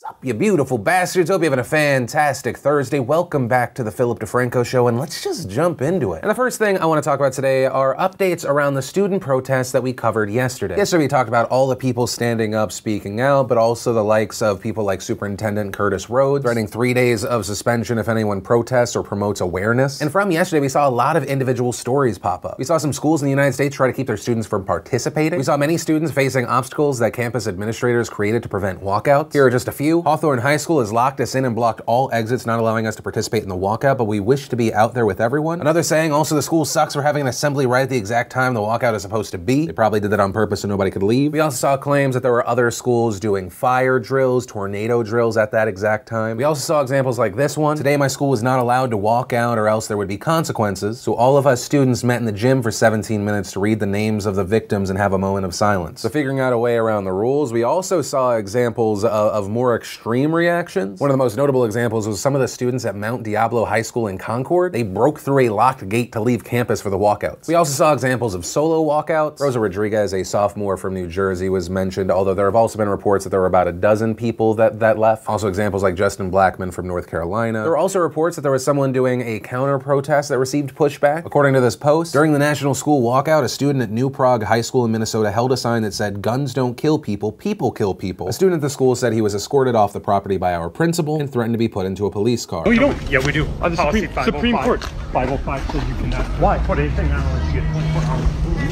up, you beautiful bastards? Hope you're having a fantastic Thursday. Welcome back to the Philip DeFranco Show, and let's just jump into it. And the first thing I want to talk about today are updates around the student protests that we covered yesterday. Yesterday we talked about all the people standing up, speaking out, but also the likes of people like Superintendent Curtis Rhodes, threatening 3 days of suspension if anyone protests or promotes awareness. And from yesterday, we saw a lot of individual stories pop up. We saw some schools in the United States try to keep their students from participating. We saw many students facing obstacles that campus administrators created to prevent walkouts. Here are just a few. Hawthorne High School has locked us in and blocked all exits, not allowing us to participate in the walkout, but we wish to be out there with everyone. Another saying, also the school sucks for having an assembly right at the exact time the walkout is supposed to be. They probably did that on purpose so nobody could leave. We also saw claims that there were other schools doing fire drills, tornado drills at that exact time. We also saw examples like this one. Today my school was not allowed to walk out or else there would be consequences, so all of us students met in the gym for 17 minutes to read the names of the victims and have a moment of silence. So figuring out a way around the rules, we also saw examples of more extreme reactions. One of the most notable examples was some of the students at Mount Diablo High School in Concord. They broke through a locked gate to leave campus for the walkouts. We also saw examples of solo walkouts. Rosa Rodriguez, a sophomore from New Jersey, was mentioned, although there have also been reports that there were about a dozen people that left. Also examples like Justin Blackman from North Carolina. There were also reports that there was someone doing a counter-protest that received pushback. According to this post, during the National School Walkout, a student at New Prague High School in Minnesota held a sign that said, "Guns don't kill people, people kill people." A student at the school said he was escorted off the property by our principal and threatened to be put into a police car. No, you don't. Yeah, we do. The Supreme Court. 505 says you cannot. Why? Put anything on unless you get 24 hours.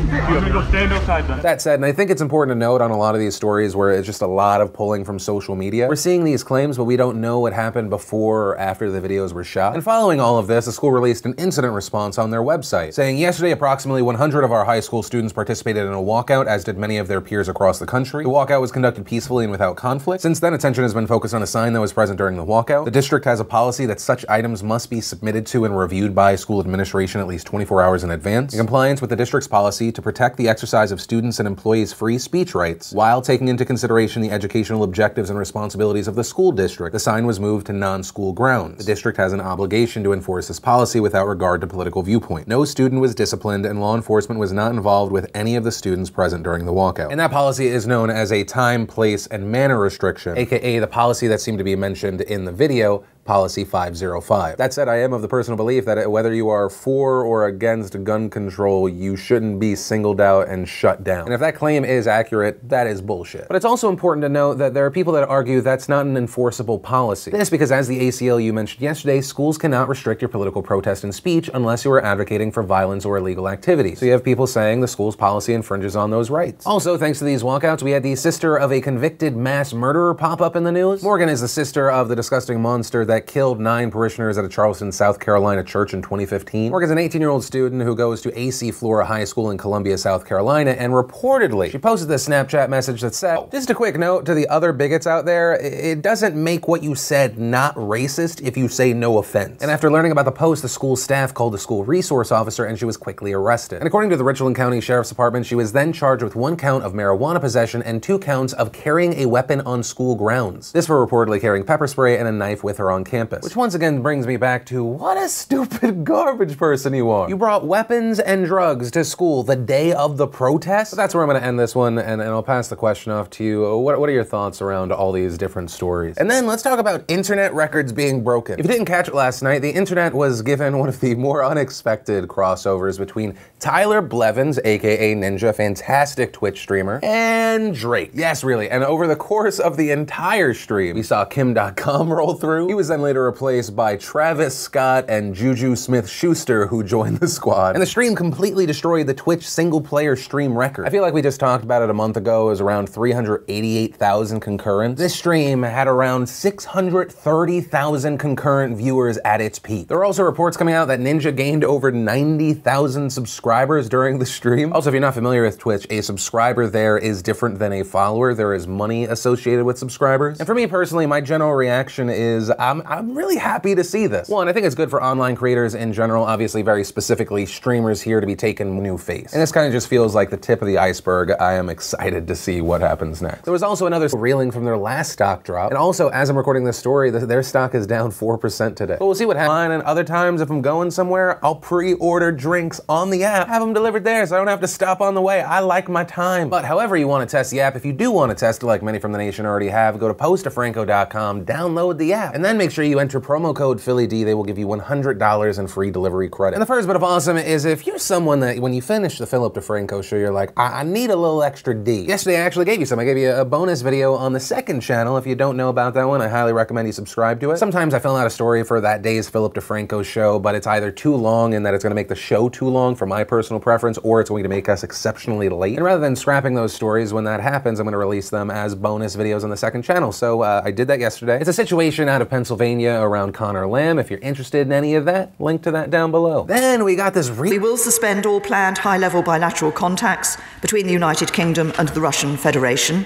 You're gonna go stand outside then. That said, and I think it's important to note on a lot of these stories where it's just a lot of pulling from social media, we're seeing these claims, but we don't know what happened before or after the videos were shot. And following all of this, the school released an incident response on their website, saying, "Yesterday, approximately 100 of our high school students participated in a walkout, as did many of their peers across the country. The walkout was conducted peacefully and without conflict. Since then, attention has been focused on a sign that was present during the walkout. The district has a policy that such items must be submitted to and reviewed by school administration at least 24 hours in advance. In compliance with the district's policy to protect the exercise of students and employees' free speech rights, while taking into consideration the educational objectives and responsibilities of the school district, the sign was moved to non-school grounds. The district has an obligation to enforce this policy without regard to political viewpoint. No student was disciplined, and law enforcement was not involved with any of the students present during the walkout." And that policy is known as a time, place, and manner restriction, aka the policy that seemed to be mentioned in the video, Policy 505. That said, I am of the personal belief that whether you are for or against gun control, you shouldn't be singled out and shut down. And if that claim is accurate, that is bullshit. But it's also important to note that there are people that argue that's not an enforceable policy. This because, as the ACLU mentioned yesterday, schools cannot restrict your political protest and speech unless you are advocating for violence or illegal activity. So you have people saying the school's policy infringes on those rights. Also, thanks to these walkouts, we had the sister of a convicted mass murderer pop up in the news. Morgan is the sister of the disgusting monster that killed 9 parishioners at a Charleston, South Carolina church in 2015. Morgan's an 18-year-old student who goes to AC Flora High School in Columbia, South Carolina, and reportedly, she posted this Snapchat message that said, "Just a quick note to the other bigots out there, it doesn't make what you said not racist if you say no offense." And after learning about the post, the school staff called the school resource officer and she was quickly arrested. And according to the Richland County Sheriff's Department, she was then charged with 1 count of marijuana possession and 2 counts of carrying a weapon on school grounds. This for reportedly carrying pepper spray and a knife with her on campus. Which once again brings me back to what a stupid garbage person you are. You brought weapons and drugs to school the day of the protest? So that's where I'm gonna end this one, and I'll pass the question off to you. What are your thoughts around all these different stories? And then let's talk about internet records being broken. If you didn't catch it last night, the internet was given one of the more unexpected crossovers between Tyler Blevins, aka Ninja, fantastic Twitch streamer, and Drake. Yes, really. And over the course of the entire stream, we saw Kim.com roll through. He was then later replaced by Travis Scott and Juju Smith-Schuster, who joined the squad. And the stream completely destroyed the Twitch single-player stream record. I feel like we just talked about it a month ago. It was around 388,000 concurrents. This stream had around 630,000 concurrent viewers at its peak. There are also reports coming out that Ninja gained over 90,000 subscribers during the stream. Also, if you're not familiar with Twitch, a subscriber there is different than a follower. There is money associated with subscribers. And for me personally, my general reaction is I'm I'm really happy to see this. One, I think it's good for online creators in general, obviously very specifically streamers here, to be taking new face. And this kind of just feels like the tip of the iceberg. I am excited to see what happens next. There was also another reeling from their last stock drop. And also, as I'm recording this story, their stock is down 4% today. But we'll see what happens. And other times, if I'm going somewhere, I'll pre-order drinks on the app, have them delivered there so I don't have to stop on the way. I like my time. But however you want to test the app, if you do want to test it like many from the nation already have, go to postofranco.com, download the app, and then make sure you enter promo code PhillyD. They will give you $100 in free delivery credit. And the first bit of awesome is if you're someone that when you finish the Philip DeFranco show, you're like, I need a little extra D. Yesterday I actually gave you some. I gave you a bonus video on the second channel. If you don't know about that one, I highly recommend you subscribe to it. Sometimes I film out a story for that day's Philip DeFranco show, but it's either too long in that it's going to make the show too long for my personal preference, or it's going to make us exceptionally late. And rather than scrapping those stories when that happens, I'm going to release them as bonus videos on the second channel. So I did that yesterday. It's a situation out of Pennsylvania around Connor Lamb. If you're interested in any of that, link to that down below. Then we got this We will suspend all planned high-level bilateral contacts between the United Kingdom and the Russian Federation.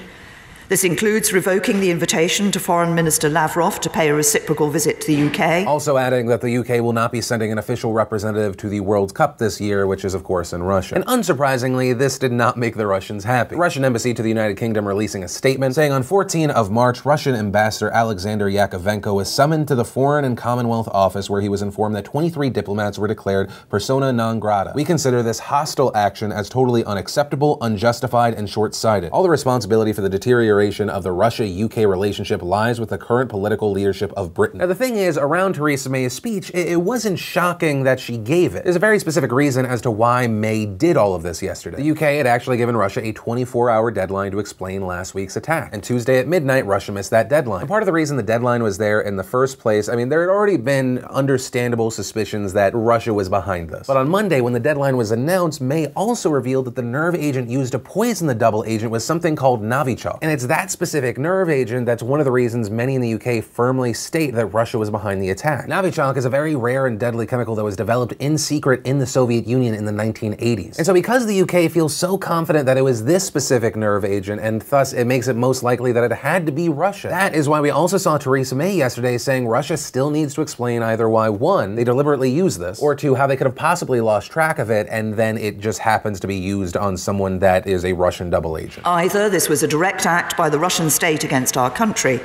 This includes revoking the invitation to Foreign Minister Lavrov to pay a reciprocal visit to the UK. Also adding that the UK will not be sending an official representative to the World Cup this year, which is of course in Russia. And unsurprisingly, this did not make the Russians happy. The Russian embassy to the United Kingdom releasing a statement saying on 14 of March, Russian ambassador Alexander Yakovenko was summoned to the Foreign and Commonwealth Office, where he was informed that 23 diplomats were declared persona non grata. We consider this hostile action as totally unacceptable, unjustified, and short-sighted. All the responsibility for the deterioration of the Russia-UK relationship lies with the current political leadership of Britain. Now the thing is, around Theresa May's speech, it wasn't shocking that she gave it. There's a very specific reason as to why May did all of this yesterday. The UK had actually given Russia a 24-hour deadline to explain last week's attack. And Tuesday at midnight, Russia missed that deadline. And part of the reason the deadline was there in the first place, I mean, there had already been understandable suspicions that Russia was behind this. But on Monday, when the deadline was announced, May also revealed that the nerve agent used to poison the double agent was something called Novichok. And it's that specific nerve agent that's one of the reasons many in the UK firmly state that Russia was behind the attack. Novichok is a very rare and deadly chemical that was developed in secret in the Soviet Union in the 1980s. And so because the UK feels so confident that it was this specific nerve agent, and thus it makes it most likely that it had to be Russia, that is why we also saw Theresa May yesterday saying Russia still needs to explain either why, one, they deliberately used this, or two, how they could have possibly lost track of it and then it just happens to be used on someone that is a Russian double agent. Either this was a direct act by the Russian state against our country,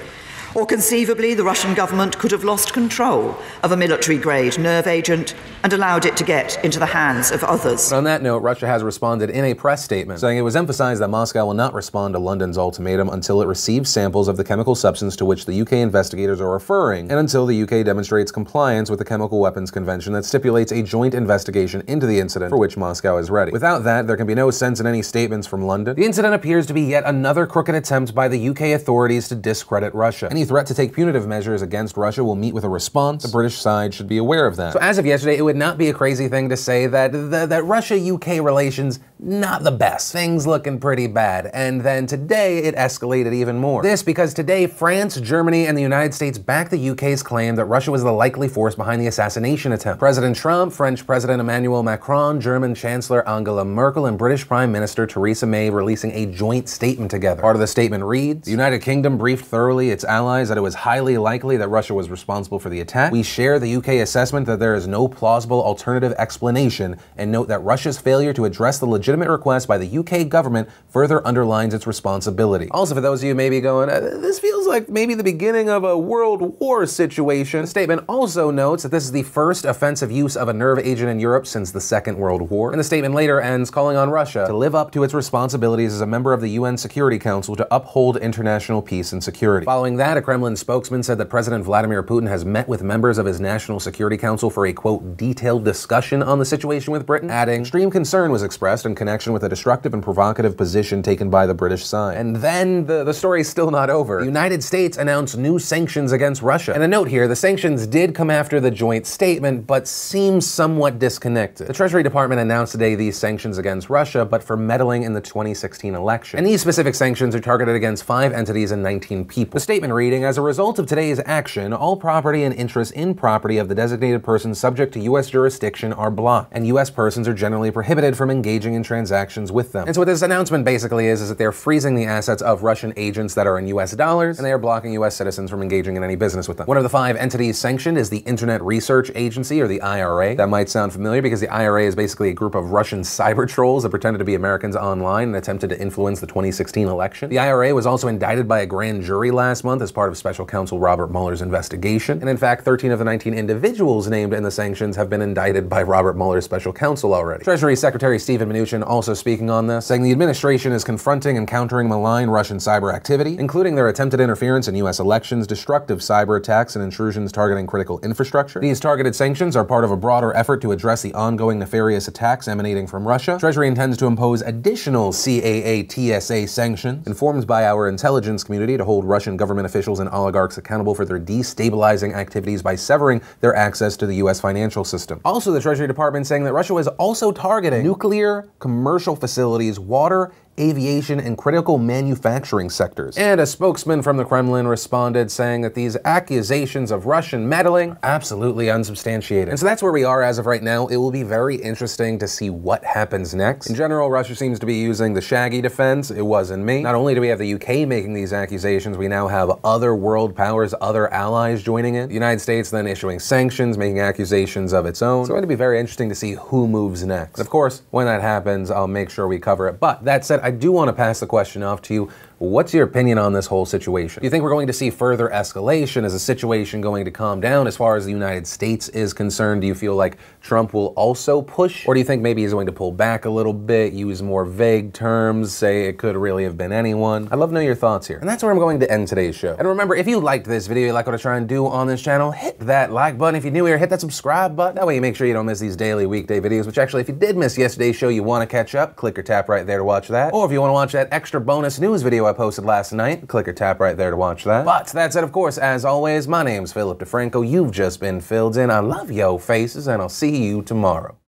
or conceivably the Russian government could have lost control of a military-grade nerve agent and allowed it to get into the hands of others. But on that note, Russia has responded in a press statement, saying it was emphasized that Moscow will not respond to London's ultimatum until it receives samples of the chemical substance to which the UK investigators are referring, and until the UK demonstrates compliance with the Chemical Weapons Convention that stipulates a joint investigation into the incident for which Moscow is ready. Without that, there can be no sense in any statements from London. The incident appears to be yet another crooked attempt by the UK authorities to discredit Russia. Any threat to take punitive measures against Russia will meet with a response. The British side should be aware of that. So as of yesterday, it would not be a crazy thing to say that that Russia-UK relations, not the best. Things looking pretty bad. And then today, it escalated even more. This because today, France, Germany, and the United States backed the UK's claim that Russia was the likely force behind the assassination attempt. President Trump, French President Emmanuel Macron, German Chancellor Angela Merkel, and British Prime Minister Theresa May releasing a joint statement together. Part of the statement reads, "The United Kingdom briefed thoroughly its allies that it was highly likely that Russia was responsible for the attack. We share the UK assessment that there is no plausible alternative explanation, and note that Russia's failure to address the legitimate request by the UK government further underlines its responsibility." Also, for those of you maybe going, this feels like maybe the beginning of a World War situation, the statement also notes that this is the first offensive use of a nerve agent in Europe since the Second World War. And the statement later ends calling on Russia to live up to its responsibilities as a member of the UN Security Council to uphold international peace and security. Following that, a Kremlin spokesman said that President Vladimir Putin has met with members of his National Security Council for a, quote, detailed discussion on the situation with Britain, adding, extreme concern was expressed in connection with a destructive and provocative position taken by the British side. And then the story's still not over. The United States announced new sanctions against Russia. And a note here, the sanctions did come after the joint statement, but seem somewhat disconnected. The Treasury Department announced today these sanctions against Russia, but for meddling in the 2016 election. And these specific sanctions are targeted against 5 entities and 19 people. The statement reads, reading, as a result of today's action, all property and interests in property of the designated persons subject to U.S. jurisdiction are blocked, and U.S. persons are generally prohibited from engaging in transactions with them. And so what this announcement basically is that they're freezing the assets of Russian agents that are in U.S. dollars, and they are blocking U.S. citizens from engaging in any business with them. One of the 5 entities sanctioned is the Internet Research Agency, or the IRA. That might sound familiar because the IRA is basically a group of Russian cyber trolls that pretended to be Americans online and attempted to influence the 2016 election. The IRA was also indicted by a grand jury last month as part of special counsel Robert Mueller's investigation. And in fact, 13 of the 19 individuals named in the sanctions have been indicted by Robert Mueller's special counsel already. Treasury Secretary Steven Mnuchin also speaking on this, saying the administration is confronting and countering malign Russian cyber activity, including their attempted interference in U.S. elections, destructive cyber attacks, and intrusions targeting critical infrastructure. These targeted sanctions are part of a broader effort to address the ongoing nefarious attacks emanating from Russia. Treasury intends to impose additional CAA-TSA sanctions, informed by our intelligence community, to hold Russian government officials and oligarchs accountable for their destabilizing activities by severing their access to the U.S. financial system. Also, the Treasury Department saying that Russia was also targeting nuclear, commercial facilities, water, aviation, and critical manufacturing sectors. And a spokesman from the Kremlin responded saying that these accusations of Russian meddling are absolutely unsubstantiated. And so that's where we are as of right now. It will be very interesting to see what happens next. In general, Russia seems to be using the shaggy defense, it wasn't me. Not only do we have the UK making these accusations, we now have other world powers, other allies joining in. The United States then issuing sanctions, making accusations of its own. So it's going to be very interesting to see who moves next. Of course, when that happens, I'll make sure we cover it. But that said, I do want to pass the question off to you. What's your opinion on this whole situation? Do you think we're going to see further escalation? Is the situation going to calm down as far as the United States is concerned? Do you feel like Trump will also push? Or do you think maybe he's going to pull back a little bit, use more vague terms, say it could really have been anyone? I'd love to know your thoughts here. And that's where I'm going to end today's show. And remember, if you liked this video, you like what I try and do on this channel, hit that like button. If you're new here, hit that subscribe button. That way you make sure you don't miss these daily weekday videos, which actually, if you did miss yesterday's show, you want to catch up, click or tap right there to watch that. Or if you want to watch that extra bonus news video I posted last night, click or tap right there to watch that. But that said, of course, as always, my name's Philip DeFranco. You've just been filled in. I love yo faces, and I'll see you tomorrow.